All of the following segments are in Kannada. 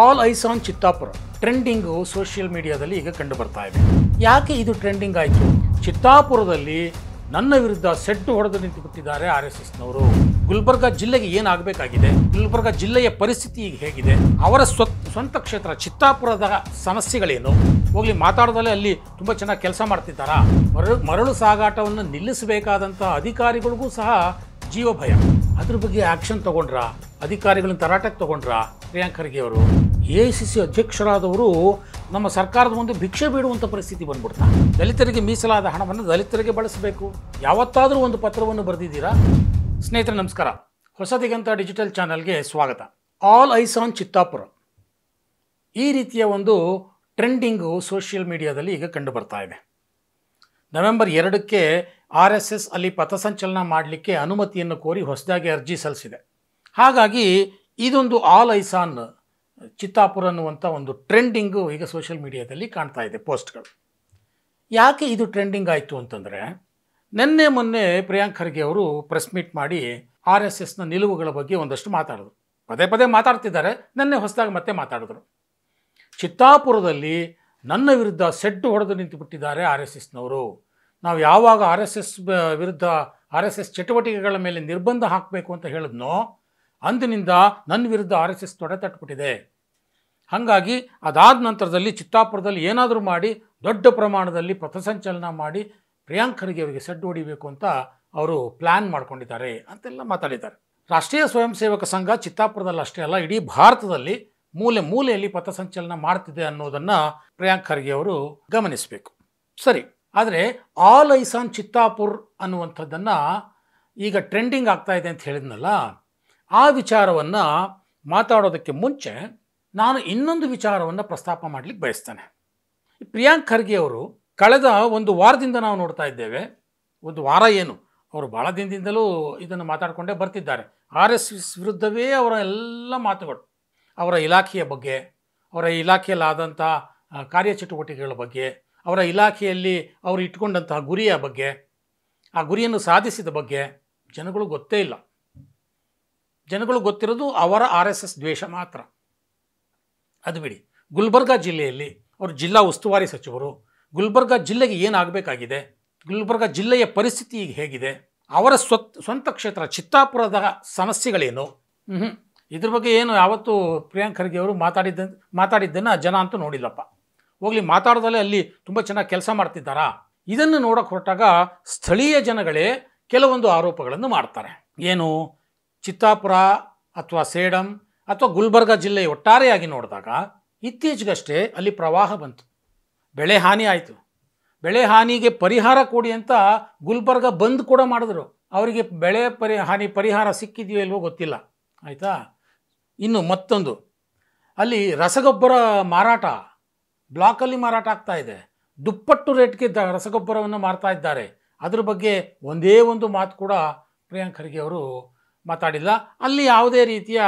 All ice on Chittapur trending social ಮೀಡಿಯಾದಲ್ಲಿ ಈಗ ಕಂಡು ಬರ್ತಾ ಇದೆ. ಯಾಕೆ ಇದು ಟ್ರೆಂಡಿಂಗ್ ಆಯಿತು? ಚಿತ್ತಾಪುರದಲ್ಲಿ ನನ್ನ ವಿರುದ್ಧ ಸೆಡ್ಡು ಹೊಡೆದು ನಿಂತುಬಿಟ್ಟಿದ್ದಾರೆ RSSನವರು. ಗುಲ್ಬರ್ಗ ಜಿಲ್ಲೆಗೆ ಏನಾಗಬೇಕಾಗಿದೆ, ಗುಲ್ಬರ್ಗ ಜಿಲ್ಲೆಯ ಪರಿಸ್ಥಿತಿ ಈಗ ಹೇಗಿದೆ, ಅವರ ಸ್ವಂತ ಕ್ಷೇತ್ರ ಚಿತ್ತಾಪುರದ ಸಮಸ್ಯೆಗಳೇನು, ಹೋಗ್ಲಿ ಮಾತಾಡೋದಲ್ಲೇ ಅಲ್ಲಿ ತುಂಬ ಚೆನ್ನಾಗಿ ಕೆಲಸ ಮಾಡ್ತಿದ್ದಾರಾ, ಮರಳು ಸಾಗಾಟವನ್ನು ನಿಲ್ಲಿಸಬೇಕಾದಂಥ ಅಧಿಕಾರಿಗಳಿಗೂ ಸಹ ಜೀವ ಭಯ. ಅದ್ರ ಬಗ್ಗೆ ಆ್ಯಕ್ಷನ್ ತಗೊಂಡ್ರ, ಅಧಿಕಾರಿಗಳನ್ನ ತರಾಟೆಗೆ ತಗೊಂಡ್ರ ಪ್ರಿಯಾಂಕ್ ಖರ್ಗೆ ಅವರು. AICC ಅಧ್ಯಕ್ಷರಾದವರು ನಮ್ಮ ಸರ್ಕಾರದ ಮುಂದೆ ಭಿಕ್ಷೆ ಬೇಡುವಂಥ ಪರಿಸ್ಥಿತಿ ಬಂದ್ಬಿಡ್ತಾ. ದಲಿತರಿಗೆ ಮೀಸಲಾದ ಹಣವನ್ನು ದಲಿತರಿಗೆ ಬಳಸಬೇಕು. ಯಾವತ್ತಾದರೂ ಒಂದು ಪತ್ರವನ್ನು ಬರೆದಿದ್ದೀರಾ? ಸ್ನೇಹಿತರೆ ನಮಸ್ಕಾರ, ಹೊಸ ದಿಗಂತ ಡಿಜಿಟಲ್ ಚಾನಲ್ಗೆ ಸ್ವಾಗತ. ಆಲ್ ಐಸ್ ಆನ್ ಚಿತ್ತಾಪುರ ಈ ರೀತಿಯ ಒಂದು ಟ್ರೆಂಡಿಂಗು ಸೋಷಿಯಲ್ ಮೀಡಿಯಾದಲ್ಲಿ ಈಗ ಕಂಡು ಬರ್ತಾ ಇದೆ. ನವೆಂಬರ್ 2ಕ್ಕೆ RSS ಅಲ್ಲಿ ಪಥಸಂಚಲನ ಮಾಡಲಿಕ್ಕೆ ಅನುಮತಿಯನ್ನು ಕೋರಿ ಹೊಸದಾಗಿ ಅರ್ಜಿ ಸಲ್ಲಿಸಿದೆ. ಹಾಗಾಗಿ ಇದೊಂದು ಆಲ್ ಐಸ್ ಆನ್ ಚಿತ್ತಾಪುರ ಅನ್ನುವಂಥ ಒಂದು ಟ್ರೆಂಡಿಂಗು ಈಗ ಸೋಷಿಯಲ್ ಮೀಡಿಯಾದಲ್ಲಿ ಕಾಣ್ತಾ ಇದೆ ಪೋಸ್ಟ್ಗಳು. ಯಾಕೆ ಇದು ಟ್ರೆಂಡಿಂಗ್ ಆಯಿತು ಅಂತಂದರೆ, ನಿನ್ನೆ ಮೊನ್ನೆ ಪ್ರಿಯಾಂಕ್ ಖರ್ಗೆ ಅವರು ಪ್ರೆಸ್ ಮೀಟ್ ಮಾಡಿ RSSನ ನಿಲುವುಗಳ ಬಗ್ಗೆ ಒಂದಷ್ಟು ಮಾತಾಡಿದ್ರು. ಪದೇ ಪದೇ ಮಾತಾಡ್ತಿದ್ದಾರೆ, ನಿನ್ನೆ ಹೊಸದಾಗಿ ಮತ್ತೆ ಮಾತಾಡಿದ್ರು. ಚಿತ್ತಾಪುರದಲ್ಲಿ ನನ್ನ ವಿರುದ್ಧ ಸೆಡ್ಡು ಹೊಡೆದು ನಿಂತುಬಿಟ್ಟಿದ್ದಾರೆ RSSನವರು. ನಾವು ಯಾವಾಗ RSS ವಿರುದ್ಧ RSS ಚಟುವಟಿಕೆಗಳ ಮೇಲೆ ನಿರ್ಬಂಧ ಹಾಕಬೇಕು ಅಂತ ಹೇಳಿದ್ನೋ ಅಂದಿನಿಂದ ನನ್ನ ವಿರುದ್ಧ RSS ತೊಡೆ ತಟ್ಬಿಟ್ಟಿದೆ. ಹಾಗಾಗಿ ಅದಾದ ನಂತರದಲ್ಲಿ ಚಿತ್ತಾಪುರದಲ್ಲಿ ಏನಾದರೂ ಮಾಡಿ ದೊಡ್ಡ ಪ್ರಮಾಣದಲ್ಲಿ ಪಥಸಂಚಲನ ಮಾಡಿ ಪ್ರಿಯಾಂಕ್ ಖರ್ಗೆ ಅವರಿಗೆ ಸೆಡ್ಡು ಹೊಡಿಬೇಕು ಅಂತ ಅವರು ಪ್ಲ್ಯಾನ್ ಮಾಡ್ಕೊಂಡಿದ್ದಾರೆ ಅಂತೆಲ್ಲ ಮಾತಾಡಿದ್ದಾರೆ. ರಾಷ್ಟ್ರೀಯ ಸ್ವಯಂ ಸೇವಕ ಸಂಘ ಚಿತ್ತಾಪುರದಲ್ಲಿ ಅಷ್ಟೇ ಅಲ್ಲ, ಇಡೀ ಭಾರತದಲ್ಲಿ ಮೂಲೆ ಮೂಲೆಯಲ್ಲಿ ಪಥಸಂಚಲನ ಮಾಡ್ತಿದೆ ಅನ್ನೋದನ್ನು ಪ್ರಿಯಾಂಕ್ ಖರ್ಗೆ ಅವರು ಗಮನಿಸಬೇಕು. ಸರಿ, ಆದರೆ ಆಲ್ ಐಸ್ ಆನ್ ಚಿತ್ತಾಪುರ್ ಅನ್ನುವಂಥದ್ದನ್ನು ಈಗ ಟ್ರೆಂಡಿಂಗ್ ಆಗ್ತಾ ಇದೆ ಅಂತ ಹೇಳಿದ್ನಲ್ಲ, ಆ ವಿಚಾರವನ್ನು ಮಾತಾಡೋದಕ್ಕೆ ಮುಂಚೆ ನಾನು ಇನ್ನೊಂದು ವಿಚಾರವನ್ನು ಪ್ರಸ್ತಾಪ ಮಾಡಲಿಕ್ಕೆ ಬಯಸ್ತೇನೆ. ಪ್ರಿಯಾಂಕ್ ಖರ್ಗೆ ಅವರು ಕಳೆದ ಒಂದು ವಾರದಿಂದ ನಾವು ನೋಡ್ತಾ ಇದ್ದೇವೆ. ಒಂದು ವಾರ ಏನು, ಅವರು ಭಾಳ ದಿನದಿಂದಲೂ ಇದನ್ನು ಮಾತಾಡಿಕೊಂಡೇ ಬರ್ತಿದ್ದಾರೆ. RSS ವಿರುದ್ಧವೇ ಅವರ ಎಲ್ಲ ಮಾತುಗಳು, ಅವರ ಇಲಾಖೆಯ ಬಗ್ಗೆ, ಅವರ ಇಲಾಖೆಯಲ್ಲಾದಂಥ ಕಾರ್ಯಚಟುವಟಿಕೆಗಳ ಬಗ್ಗೆ, ಅವರ ಇಲಾಖೆಯಲ್ಲಿ ಅವರು ಇಟ್ಕೊಂಡಂತಹ ಗುರಿಯ ಬಗ್ಗೆ, ಆ ಗುರಿಯನ್ನು ಸಾಧಿಸಿದ ಬಗ್ಗೆ ಜನಗಳು ಗೊತ್ತೇ ಇಲ್ಲ. ಜನಗಳು ಗೊತ್ತಿರೋದು ಅವರ RSS ದ್ವೇಷ ಮಾತ್ರ. ಅದು ಬಿಡಿ, ಗುಲ್ಬರ್ಗ ಜಿಲ್ಲೆಯಲ್ಲಿ ಅವರು ಜಿಲ್ಲಾ ಉಸ್ತುವಾರಿ ಸಚಿವರು. ಗುಲ್ಬರ್ಗ ಜಿಲ್ಲೆಗೆ ಏನಾಗಬೇಕಾಗಿದೆ, ಗುಲ್ಬರ್ಗ ಜಿಲ್ಲೆಯ ಪರಿಸ್ಥಿತಿ ಈಗ ಹೇಗಿದೆ, ಅವರ ಸ್ವಂತ ಕ್ಷೇತ್ರ ಚಿತ್ತಾಪುರದ ಸಮಸ್ಯೆಗಳೇನು, ಇದ್ರ ಬಗ್ಗೆ ಏನು ಯಾವತ್ತೂ ಪ್ರಿಯಾಂಕ್ ಖರ್ಗೆ ಅವರು ಮಾತಾಡಿದ್ದನ್ನು ಜನ ಅಂತೂ ನೋಡಿಲ್ಲಪ್ಪ. ಹೋಗ್ಲಿ ಮಾತಾಡೋದಲ್ಲೇ ಅಲ್ಲಿ ತುಂಬ ಚೆನ್ನಾಗಿ ಕೆಲಸ ಮಾಡ್ತಿದ್ದಾರಾ? ಇದನ್ನು ನೋಡೋಕೆ ಹೊರಟಾಗ ಸ್ಥಳೀಯ ಜನಗಳೇ ಕೆಲವೊಂದು ಆರೋಪಗಳನ್ನು ಮಾಡ್ತಾರೆ. ಏನು, ಚಿತ್ತಾಪುರ ಅಥವಾ ಸೇಡಂ ಅಥವಾ ಗುಲ್ಬರ್ಗ ಜಿಲ್ಲೆ ಒಟ್ಟಾರೆಯಾಗಿ ನೋಡಿದಾಗ ಇತ್ತೀಚೆಗಷ್ಟೇ ಅಲ್ಲಿ ಪ್ರವಾಹ ಬಂತು, ಬೆಳೆ ಹಾನಿ ಆಯಿತು. ಬೆಳೆ ಹಾನಿಗೆ ಪರಿಹಾರ ಕೊಡಿ ಅಂತ ಗುಲ್ಬರ್ಗ ಬಂದ್ ಕೂಡ ಮಾಡಿದ್ರು. ಅವರಿಗೆ ಬೆಳೆ ಹಾನಿ ಪರಿಹಾರ ಸಿಕ್ಕಿದೆಯೋ ಇಲ್ವೋ ಗೊತ್ತಿಲ್ಲ, ಆಯಿತಾ. ಇನ್ನು ಮತ್ತೊಂದು, ಅಲ್ಲಿ ರಸಗೊಬ್ಬರ ಮಾರಾಟ ಬ್ಲಾಕಲ್ಲಿ ಮಾರಾಟ ಆಗ್ತಾ ಇದೆ. ದುಪ್ಪಟ್ಟು ರೇಟ್ಗೆ ರಸಗೊಬ್ಬರವನ್ನು ಮಾರ್ತಾ ಇದ್ದಾರೆ. ಅದ್ರ ಬಗ್ಗೆ ಒಂದೇ ಒಂದು ಮಾತು ಕೂಡ ಪ್ರಿಯಾಂಕ್ ಖರ್ಗೆ ಅವರು ಮಾತಾಡಿಲ್ಲ. ಅಲ್ಲಿ ಯಾವುದೇ ರೀತಿಯ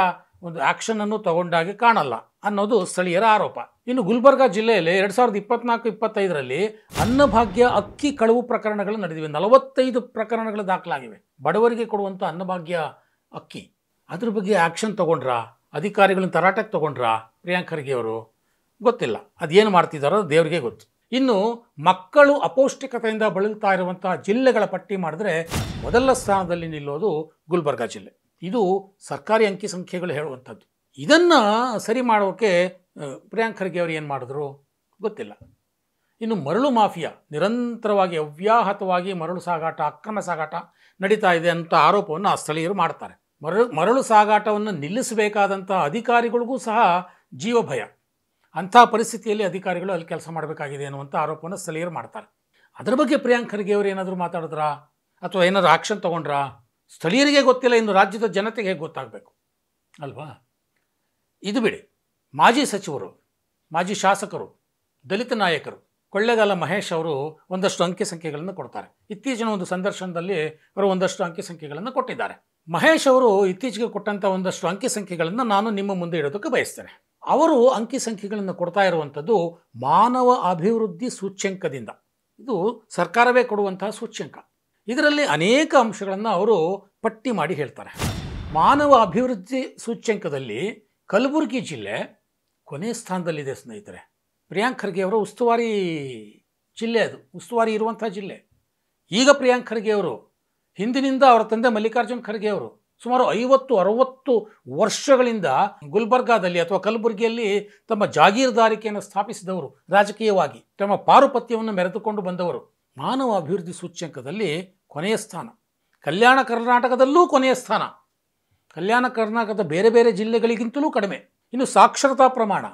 ಒಂದು ಆ್ಯಕ್ಷನನ್ನು ತಗೊಂಡಾಗೆ ಕಾಣಲ್ಲ ಅನ್ನೋದು ಸ್ಥಳೀಯರ ಆರೋಪ. ಇನ್ನು ಗುಲ್ಬರ್ಗ ಜಿಲ್ಲೆಯಲ್ಲಿ 2024-25ರಲ್ಲಿ ಅನ್ನಭಾಗ್ಯ ಅಕ್ಕಿ ಕಳವು ಪ್ರಕರಣಗಳು ನಡೆದಿವೆ. 45 ಪ್ರಕರಣಗಳು ದಾಖಲಾಗಿವೆ. ಬಡವರಿಗೆ ಕೊಡುವಂಥ ಅನ್ನಭಾಗ್ಯ ಅಕ್ಕಿ, ಅದ್ರ ಬಗ್ಗೆ ಆ್ಯಕ್ಷನ್ ತಗೊಂಡ್ರ, ಅಧಿಕಾರಿಗಳನ್ನ ತರಾಟೆಗೆ ತಗೊಂಡ್ರ ಪ್ರಿಯಾಂಕ್ ಖರ್ಗೆ ಅವರು? ಗೊತ್ತಿಲ್ಲ. ಅದೇನು ಮಾಡ್ತಿದ್ದಾರೋ ದೇವರಿಗೆ ಗೊತ್ತು. ಇನ್ನು ಮಕ್ಕಳು ಅಪೌಷ್ಟಿಕತೆಯಿಂದ ಬಳಲ್ತಾ ಇರುವಂಥ ಜಿಲ್ಲೆಗಳ ಪಟ್ಟಿ ಮಾಡಿದ್ರೆ ಮೊದಲ ಸ್ಥಾನದಲ್ಲಿ ನಿಲ್ಲೋದು ಗುಲ್ಬರ್ಗ ಜಿಲ್ಲೆ. ಇದು ಸರ್ಕಾರಿ ಅಂಕಿ ಸಂಖ್ಯೆಗಳು ಹೇಳುವಂಥದ್ದು. ಇದನ್ನು ಸರಿ ಮಾಡೋಕ್ಕೆ ಪ್ರಿಯಾಂಕ್ ಖರ್ಗೆ ಅವರು ಏನು ಮಾಡಿದ್ರು ಗೊತ್ತಿಲ್ಲ. ಇನ್ನು ಮರಳು ಮಾಫಿಯಾ ನಿರಂತರವಾಗಿ ಅವ್ಯಾಹತವಾಗಿ ಮರಳು ಸಾಗಾಟ, ಅಕ್ರಮ ಸಾಗಾಟ ನಡೀತಾ ಇದೆ ಅಂತ ಆರೋಪವನ್ನು ಆ ಸ್ಥಳೀಯರು ಮಾಡ್ತಾರೆ. ಮರಳು ಸಾಗಾಟವನ್ನು ನಿಲ್ಲಿಸಬೇಕಾದಂಥ ಅಧಿಕಾರಿಗಳಿಗೂ ಸಹ ಜೀವ ಭಯ. ಅಂಥ ಪರಿಸ್ಥಿತಿಯಲ್ಲಿ ಅಧಿಕಾರಿಗಳು ಅಲ್ಲಿ ಕೆಲಸ ಮಾಡಬೇಕಾಗಿದೆ ಅನ್ನುವಂಥ ಆರೋಪವನ್ನು ಸ್ಥಳೀಯರು ಮಾಡ್ತಾರೆ. ಅದರ ಬಗ್ಗೆ ಪ್ರಿಯಾಂಕ್ ಖರ್ಗೆ ಅವರು ಏನಾದರೂ ಮಾತಾಡಿದ್ರಾ ಅಥವಾ ಏನಾದರೂ ಆ್ಯಕ್ಷನ್ ತೊಗೊಂಡ್ರಾ? ಸ್ಥಳೀಯರಿಗೆ ಗೊತ್ತಿಲ್ಲ, ಇನ್ನು ರಾಜ್ಯದ ಜನತೆಗೆ ಹೇಗೆ ಗೊತ್ತಾಗಬೇಕು ಅಲ್ವಾ? ಇದು ಬಿಡಿ, ಮಾಜಿ ಸಚಿವರು, ಮಾಜಿ ಶಾಸಕರು, ದಲಿತ ನಾಯಕರು ಕೊಳ್ಳೇಗಾಲ ಮಹೇಶ್ ಅವರು ಒಂದಷ್ಟು ಅಂಕಿ ಸಂಖ್ಯೆಗಳನ್ನು ಕೊಡ್ತಾರೆ. ಇತ್ತೀಚಿನ ಒಂದು ಸಂದರ್ಶನದಲ್ಲಿ ಅವರು ಒಂದಷ್ಟು ಅಂಕಿ ಸಂಖ್ಯೆಗಳನ್ನು ಕೊಟ್ಟಿದ್ದಾರೆ. ಮಹೇಶ್ ಅವರು ಇತ್ತೀಚೆಗೆ ಕೊಟ್ಟಂಥ ಒಂದಷ್ಟು ಅಂಕಿ ಸಂಖ್ಯೆಗಳನ್ನು ನಾನು ನಿಮ್ಮ ಮುಂದೆ ಇಡೋದಕ್ಕೆ ಬಯಸ್ತೇನೆ. ಅವರು ಅಂಕಿ ಸಂಖ್ಯೆಗಳನ್ನು ಕೊಡ್ತಾ ಇರುವಂಥದ್ದು ಮಾನವ ಅಭಿವೃದ್ಧಿ ಸೂಚ್ಯಂಕದಿಂದ. ಇದು ಸರ್ಕಾರವೇ ಕೊಡುವಂತಹ ಸೂಚ್ಯಂಕ. ಇದರಲ್ಲಿ ಅನೇಕ ಅಂಶಗಳನ್ನು ಅವರು ಪಟ್ಟಿ ಮಾಡಿ ಹೇಳ್ತಾರೆ. ಮಾನವ ಅಭಿವೃದ್ಧಿ ಸೂಚ್ಯಂಕದಲ್ಲಿ ಕಲಬುರಗಿ ಜಿಲ್ಲೆ ಕೊನೆಯ ಸ್ಥಾನದಲ್ಲಿದೆ ಸ್ನೇಹಿತರೆ. ಪ್ರಿಯಾಂಕ್ ಖರ್ಗೆ ಅವರ ಉಸ್ತುವಾರಿ ಜಿಲ್ಲೆ, ಅದು ಉಸ್ತುವಾರಿ ಇರುವಂಥ ಜಿಲ್ಲೆ. ಈಗ ಪ್ರಿಯಾಂಕ್ ಖರ್ಗೆ ಅವರು, ಹಿಂದಿನಿಂದ ಅವರ ತಂದೆ ಮಲ್ಲಿಕಾರ್ಜುನ್ ಖರ್ಗೆ ಅವರು ಸುಮಾರು 50-60 ವರ್ಷಗಳಿಂದ ಗುಲ್ಬರ್ಗಾದಲ್ಲಿ ಅಥವಾ ಕಲಬುರಗಿಯಲ್ಲಿ ತಮ್ಮ ಜಾಗೀರ್ದಾರಿಕೆಯನ್ನು ಸ್ಥಾಪಿಸಿದವರು, ರಾಜಕೀಯವಾಗಿ ತಮ್ಮ ಪಾರುಪತ್ಯವನ್ನು ಮೆರೆದುಕೊಂಡು ಬಂದವರು. ಮಾನವ ಅಭಿವೃದ್ಧಿ ಸೂಚ್ಯಂಕದಲ್ಲಿ ಕೊನೆಯ ಸ್ಥಾನ, ಕಲ್ಯಾಣ ಕರ್ನಾಟಕದಲ್ಲೂ ಕೊನೆಯ ಸ್ಥಾನ, ಕಲ್ಯಾಣ ಕರ್ನಾಟಕದ ಬೇರೆ ಬೇರೆ ಜಿಲ್ಲೆಗಳಿಗಿಂತಲೂ ಕಡಿಮೆ. ಇನ್ನು ಸಾಕ್ಷರತಾ ಪ್ರಮಾಣ,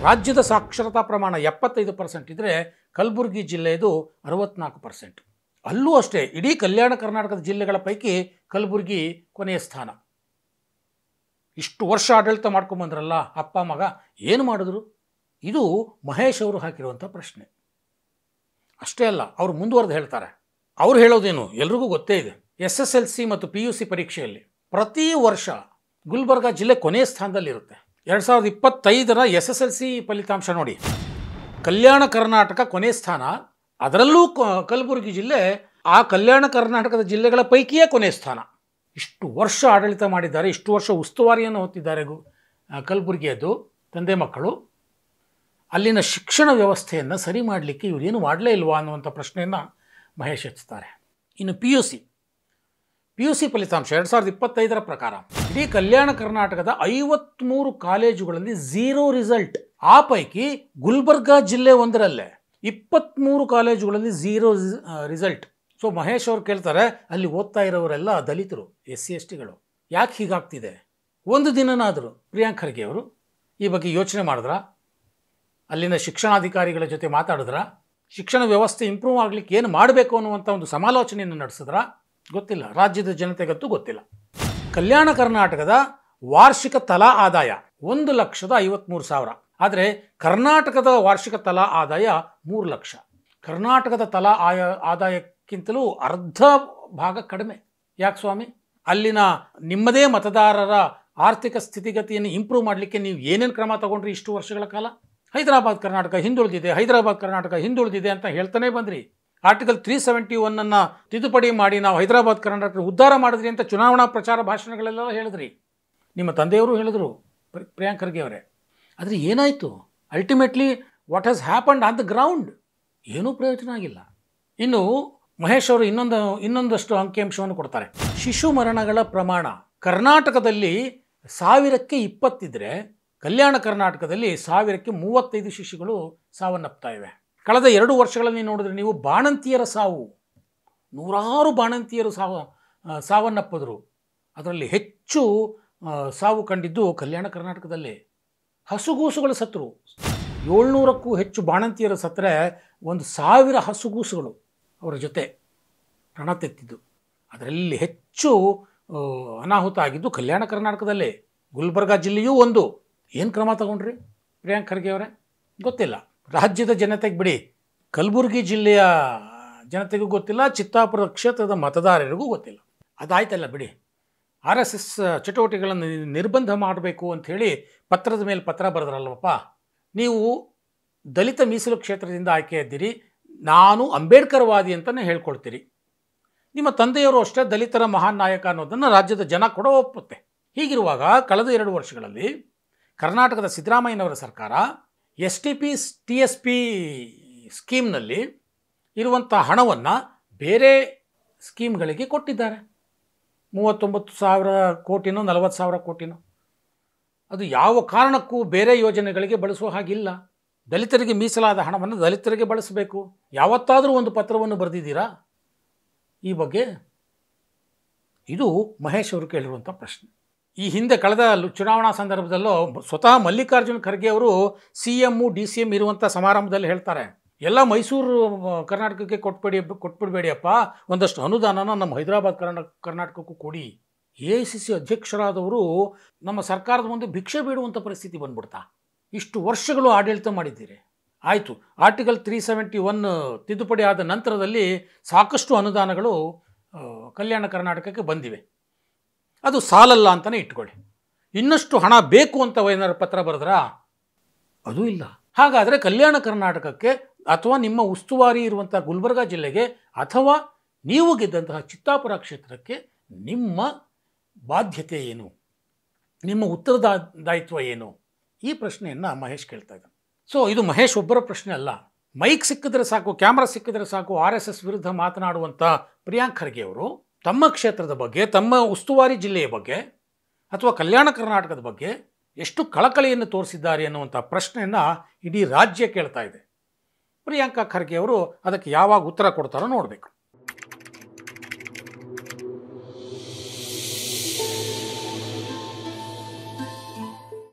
ರಾಜ್ಯದ ಸಾಕ್ಷರತಾ ಪ್ರಮಾಣ 75% ಇದ್ದರೆ ಕಲಬುರಗಿ ಜಿಲ್ಲೆಯದು 64%. ಅಲ್ಲೂ ಅಷ್ಟೇ, ಇಡೀ ಕಲ್ಯಾಣ ಕರ್ನಾಟಕದ ಜಿಲ್ಲೆಗಳ ಪೈಕಿ ಕಲಬುರಗಿ ಕೊನೆಯ ಸ್ಥಾನ. ಇಷ್ಟು ವರ್ಷ ಆಡಳಿತ ಮಾಡ್ಕೊಂಬಂದ್ರಲ್ಲ ಅಪ್ಪ ಮಗ, ಏನು ಮಾಡಿದ್ರು? ಇದು ಮಹೇಶ್ ಅವರು ಹಾಕಿರುವಂಥ ಪ್ರಶ್ನೆ. ಅಷ್ಟೇ ಅಲ್ಲ, ಅವರು ಮುಂದುವರೆದು ಹೇಳ್ತಾರೆ. ಅವ್ರು ಹೇಳೋದೇನು ಎಲ್ರಿಗೂ ಗೊತ್ತೇ ಇದೆ. SSLC ಮತ್ತು PUC ಪರೀಕ್ಷೆಯಲ್ಲಿ ಪ್ರತಿ ವರ್ಷ ಗುಲ್ಬರ್ಗಾ ಜಿಲ್ಲೆ ಕೊನೆಯ ಸ್ಥಾನದಲ್ಲಿರುತ್ತೆ. 2025ರ SSLC ಫಲಿತಾಂಶ ನೋಡಿ, ಕಲ್ಯಾಣ ಕರ್ನಾಟಕ ಕೊನೆಯ ಸ್ಥಾನ, ಅದರಲ್ಲೂ ಕಲಬುರಗಿ ಜಿಲ್ಲೆ ಆ ಕಲ್ಯಾಣ ಕರ್ನಾಟಕದ ಜಿಲ್ಲೆಗಳ ಪೈಕಿಯೇ ಕೊನೆಯ ಸ್ಥಾನ. ಇಷ್ಟು ವರ್ಷ ಆಡಳಿತ ಮಾಡಿದ್ದಾರೆ, ಇಷ್ಟು ವರ್ಷ ಉಸ್ತುವಾರಿಯನ್ನು ಹೊತ್ತಿದ್ದಾರೆ ಕಲಬುರಗಿಯದ್ದು ತಂದೆ ಮಕ್ಕಳು. ಅಲ್ಲಿನ ಶಿಕ್ಷಣ ವ್ಯವಸ್ಥೆಯನ್ನು ಸರಿ ಮಾಡಲಿಕ್ಕೆ ಇವರೇನು ಮಾಡಲೇ ಇಲ್ವಾ ಅನ್ನುವಂಥ ಪ್ರಶ್ನೆಯನ್ನು ಮಹೇಶ್ ಎತ್ತಾರೆ. ಇನ್ನು PUC ಫಲಿತಾಂಶ 2025ರ ಪ್ರಕಾರ ಇಡೀ ಕಲ್ಯಾಣ ಕರ್ನಾಟಕದ 53 ಕಾಲೇಜುಗಳಲ್ಲಿ 0 ರಿಸಲ್ಟ್. ಆ ಪೈಕಿ ಗುಲ್ಬರ್ಗಾ ಜಿಲ್ಲೆ ಒಂದರಲ್ಲೇ 23 ಕಾಲೇಜುಗಳಲ್ಲಿ 0 ರಿಸಲ್ಟ್. ಸೊ ಮಹೇಶ್ ಅವರು ಕೇಳ್ತಾರೆ, ಅಲ್ಲಿ ಓದ್ತಾ ಇರೋರೆಲ್ಲ ದಲಿತರು, SC STಗಳು, ಯಾಕೆ ಹೀಗಾಗ್ತಿದೆ? ಒಂದು ದಿನನಾದರೂ ಪ್ರಿಯಾಂಕ್ ಖರ್ಗೆ ಅವರು ಈ ಬಗ್ಗೆ ಯೋಚನೆ ಮಾಡಿದ್ರ? ಅಲ್ಲಿನ ಶಿಕ್ಷಣಾಧಿಕಾರಿಗಳ ಜೊತೆ ಮಾತಾಡಿದ್ರ? ಶಿಕ್ಷಣ ವ್ಯವಸ್ಥೆ ಇಂಪ್ರೂವ್ ಆಗಲಿಕ್ಕೆ ಏನು ಮಾಡಬೇಕು ಅನ್ನುವಂಥ ಒಂದು ಸಮಾಲೋಚನೆಯನ್ನು ನಡೆಸಿದ್ರ? ಗೊತ್ತಿಲ್ಲ. ರಾಜ್ಯದ ಜನತೆಗಂತೂ ಗೊತ್ತಿಲ್ಲ. ಕಲ್ಯಾಣ ಕರ್ನಾಟಕದ ವಾರ್ಷಿಕ ತಲಾ ಆದಾಯ 1,53,000. ಆದರೆ ಕರ್ನಾಟಕದ ವಾರ್ಷಿಕ ತಲಾ ಆದಾಯ 3 ಲಕ್ಷ. ಕರ್ನಾಟಕದ ತಲಾ ಆದಾಯಕ್ಕಿಂತಲೂ ಅರ್ಧ ಭಾಗ ಕಡಿಮೆ. ಯಾಕೆ ಸ್ವಾಮಿ? ಅಲ್ಲಿನ ನಿಮ್ಮದೇ ಮತದಾರರ ಆರ್ಥಿಕ ಸ್ಥಿತಿಗತಿಯನ್ನು ಇಂಪ್ರೂವ್ ಮಾಡಲಿಕ್ಕೆ ನೀವು ಏನೇನು ಕ್ರಮ ತಗೊಂಡ್ರಿ ಇಷ್ಟು ವರ್ಷಗಳ ಕಾಲ? ಹೈದರಾಬಾದ್ ಕರ್ನಾಟಕ ಹಿಂದುಳಿದಿದೆ ಅಂತ ಹೇಳ್ತಾನೆ ಬಂದ್ರಿ. ಆರ್ಟಿಕಲ್ 371 ತಿದ್ದುಪಡಿ ಮಾಡಿ ನಾವು ಹೈದರಾಬಾದ್ ಕರ್ನಾಟಕ ಉದ್ಧಾರ ಮಾಡಿದ್ರಿ ಅಂತ ಚುನಾವಣಾ ಪ್ರಚಾರ ಭಾಷಣಗಳೆಲ್ಲ ಹೇಳಿದ್ರಿ. ನಿಮ್ಮ ತಂದೆಯವರು ಹೇಳಿದ್ರು, ಪ್ರಿಯಾಂಕ್ ಖರ್ಗೆ ಅವರೇ. ಆದರೆ ಏನಾಯಿತು? Ultimately what has happened on the ground? ಏನೂ ಪ್ರಯೋಜನ ಆಗಿಲ್ಲ. ಇನ್ನು ಮಹೇಶ್ ಅವರು ಇನ್ನೊಂದಷ್ಟು ಅಂಕಿಅಂಶವನ್ನು ಕೊಡ್ತಾರೆ. ಶಿಶು ಮರಣಗಳ ಪ್ರಮಾಣ ಕರ್ನಾಟಕದಲ್ಲಿ 1000ಕ್ಕೆ 20 ಇದ್ದರೆ ಕಲ್ಯಾಣ ಕರ್ನಾಟಕದಲ್ಲಿ 1000ಕ್ಕೆ 35 ಶಿಶುಗಳು ಸಾವನ್ನಪ್ತಾ ಇವೆ. ಕಳೆದ 2 ವರ್ಷಗಳಲ್ಲಿ ನೋಡಿದ್ರೆ ನೀವು ಬಾಣಂತಿಯರ ಸಾವು, ನೂರಾರು ಬಾಣಂತಿಯರು ಸಾವನ್ನಪ್ಪಿದ್ರು. ಅದರಲ್ಲಿ ಹೆಚ್ಚು ಸಾವು ಕಂಡಿದ್ದು ಕಲ್ಯಾಣ ಕರ್ನಾಟಕದಲ್ಲಿ. ಹಸುಗೂಸುಗಳು ಸತ್ತರು. 700ಕ್ಕೂ ಹೆಚ್ಚು ಬಾಣಂತಿಯರು ಸತ್ತರೆ 1,000 ಹಸುಗೂಸುಗಳು ಅವರ ಜೊತೆ ಪ್ರಾಣ ತೆತ್ತಿದ್ದು. ಅದರಲ್ಲಿ ಹೆಚ್ಚು ಅನಾಹುತ ಆಗಿದ್ದು ಕಲ್ಯಾಣ ಕರ್ನಾಟಕದಲ್ಲೇ. ಗುಲ್ಬರ್ಗಾ ಜಿಲ್ಲೆಯೂ ಒಂದು. ಏನು ಕ್ರಮ ತಗೊಂಡ್ರಿ ಪ್ರಿಯಾಂಕ್ ಖರ್ಗೆ ಅವರೇ? ಗೊತ್ತಿಲ್ಲ. ರಾಜ್ಯದ ಜನತೆಗೆ ಬಿಡಿ, ಕಲಬುರಗಿ ಜಿಲ್ಲೆಯ ಜನತೆಗೂ ಗೊತ್ತಿಲ್ಲ, ಚಿತ್ತಾಪುರ ಕ್ಷೇತ್ರದ ಮತದಾರರಿಗೂ ಗೊತ್ತಿಲ್ಲ. ಅದಾಯ್ತಲ್ಲ ಬಿಡಿ. RSS ಚಟುವಟಿಕೆಗಳನ್ನು ನಿರ್ಬಂಧ ಮಾಡಬೇಕು ಅಂಥೇಳಿ ಪತ್ರದ ಮೇಲೆ ಪತ್ರ ಬರೆದ್ರಲ್ವಪ್ಪ. ನೀವು ದಲಿತ ಮೀಸಲು ಕ್ಷೇತ್ರದಿಂದ ಆಯ್ಕೆ ಇದ್ದೀರಿ, ನಾನು ಅಂಬೇಡ್ಕರ್ವಾದಿ ಅಂತಲೇ ಹೇಳ್ಕೊಳ್ತೀರಿ. ನಿಮ್ಮ ತಂದೆಯವರು ಅಷ್ಟೇ ದಲಿತರ ಮಹಾನ್ ನಾಯಕ ಅನ್ನೋದನ್ನು ರಾಜ್ಯದ ಜನ ಕೂಡ ಒಪ್ಪುತ್ತೆ. ಹೀಗಿರುವಾಗ ಕಳೆದ 2 ವರ್ಷಗಳಲ್ಲಿ ಕರ್ನಾಟಕದ ಸಿದ್ದರಾಮಯ್ಯನವರ ಸರ್ಕಾರ STP TSP ಸ್ಕೀಮ್ನಲ್ಲಿ ಇರುವಂಥ ಹಣವನ್ನು ಬೇರೆ ಸ್ಕೀಮ್ಗಳಿಗೆ ಕೊಟ್ಟಿದ್ದಾರೆ. 39,000 ಕೋಟಿನೋ 40,000 ಕೋಟಿನೋ. ಅದು ಯಾವ ಕಾರಣಕ್ಕೂ ಬೇರೆ ಯೋಜನೆಗಳಿಗೆ ಬಳಸುವ ಹಾಗಿಲ್ಲ. ದಲಿತರಿಗೆ ಮೀಸಲಾದ ಹಣವನ್ನು ದಲಿತರಿಗೆ ಬಳಸಬೇಕು. ಯಾವತ್ತಾದರೂ ಒಂದು ಪತ್ರವನ್ನು ಬರೆದಿದ್ದೀರಾ ಈ ಬಗ್ಗೆ? ಇದು ಮಹೇಶ್ ಅವರು ಕೇಳಿರುವಂಥ ಪ್ರಶ್ನೆ. ಈ ಹಿಂದೆ ಕಳೆದ ಚುನಾವಣಾ ಸಂದರ್ಭದಲ್ಲೂ ಸ್ವತಃ ಮಲ್ಲಿಕಾರ್ಜುನ್ ಖರ್ಗೆ ಅವರು CM DCM ಇರುವಂಥ ಸಮಾರಂಭದಲ್ಲಿ ಹೇಳ್ತಾರೆ, ಎಲ್ಲ ಮೈಸೂರು ಕರ್ನಾಟಕಕ್ಕೆ ಕೊಟ್ಬಿಡಬೇಡಿಯಪ್ಪ, ಒಂದಷ್ಟು ಅನುದಾನನ ನಮ್ಮ ಹೈದರಾಬಾದ್ ಕರ್ನಾಟಕಕ್ಕೂ ಕೊಡಿ. AICC ಅಧ್ಯಕ್ಷರಾದವರು ನಮ್ಮ ಸರ್ಕಾರದ ಮುಂದೆ ಭಿಕ್ಷೆ ಬೇಡುವಂಥ ಪರಿಸ್ಥಿತಿ ಬಂದ್ಬಿಡ್ತಾ? ಇಷ್ಟು ವರ್ಷಗಳು ಆಡಳಿತ ಮಾಡಿದ್ದೀರಿ, ಆಯಿತು. ಆರ್ಟಿಕಲ್ 371 ತಿದ್ದುಪಡಿ ಆದ ನಂತರದಲ್ಲಿ ಸಾಕಷ್ಟು ಅನುದಾನಗಳು ಕಲ್ಯಾಣ ಕರ್ನಾಟಕಕ್ಕೆ ಬಂದಿವೆ. ಅದು ಸಾಲಲ್ಲ ಅಂತಲೇ ಇಟ್ಕೊಳ್ಳಿ. ಇನ್ನಷ್ಟು ಹಣ ಬೇಕು ಅಂತ ಏನಾದ್ರು ಪತ್ರ ಬರೆದ್ರಾ? ಅದೂ ಇಲ್ಲ. ಹಾಗಾದರೆ ಕಲ್ಯಾಣ ಕರ್ನಾಟಕಕ್ಕೆ ಅಥವಾ ನಿಮ್ಮ ಉಸ್ತುವಾರಿ ಇರುವಂಥ ಗುಲ್ಬರ್ಗಾ ಜಿಲ್ಲೆಗೆ ಅಥವಾ ನೀವು ಗೆದ್ದಂತಹ ಚಿತ್ತಾಪುರ ಕ್ಷೇತ್ರಕ್ಕೆ ನಿಮ್ಮ ಬಾಧ್ಯತೆ ಏನು? ನಿಮ್ಮ ಉತ್ತರದಾಯಿತ್ವ ಏನು? ಈ ಪ್ರಶ್ನೆಯನ್ನು ಮಹೇಶ್ ಕೇಳ್ತಾ ಇದ್ದಾನೆ. ಸೊ ಇದು ಮಹೇಶ್ ಒಬ್ಬರ ಪ್ರಶ್ನೆ ಅಲ್ಲ. ಮೈಕ್ ಸಿಕ್ಕಿದ್ರೆ ಸಾಕು, ಕ್ಯಾಮ್ರಾ ಸಿಕ್ಕಿದ್ರೆ ಸಾಕು, RSS ವಿರುದ್ಧ ಮಾತನಾಡುವಂಥ ಪ್ರಿಯಾಂಕ್ ಖರ್ಗೆ ಅವರು ತಮ್ಮ ಕ್ಷೇತ್ರದ ಬಗ್ಗೆ, ತಮ್ಮ ಉಸ್ತುವಾರಿ ಜಿಲ್ಲೆಯ ಬಗ್ಗೆ ಅಥವಾ ಕಲ್ಯಾಣ ಕರ್ನಾಟಕದ ಬಗ್ಗೆ ಎಷ್ಟು ಕಳಕಳಿಯನ್ನು ತೋರಿಸಿದ್ದಾರೆ ಅನ್ನುವಂಥ ಪ್ರಶ್ನೆಯನ್ನು ಇಡೀ ರಾಜ್ಯ ಕೇಳ್ತಾ ಇದೆ. ಪ್ರಿಯಾಂಕಾ ಖರ್ಗೆ ಅವರು ಅದಕ್ಕೆ ಯಾವಾಗ ಉತ್ತರ ಕೊಡ್ತಾರೋ ನೋಡಬೇಕು.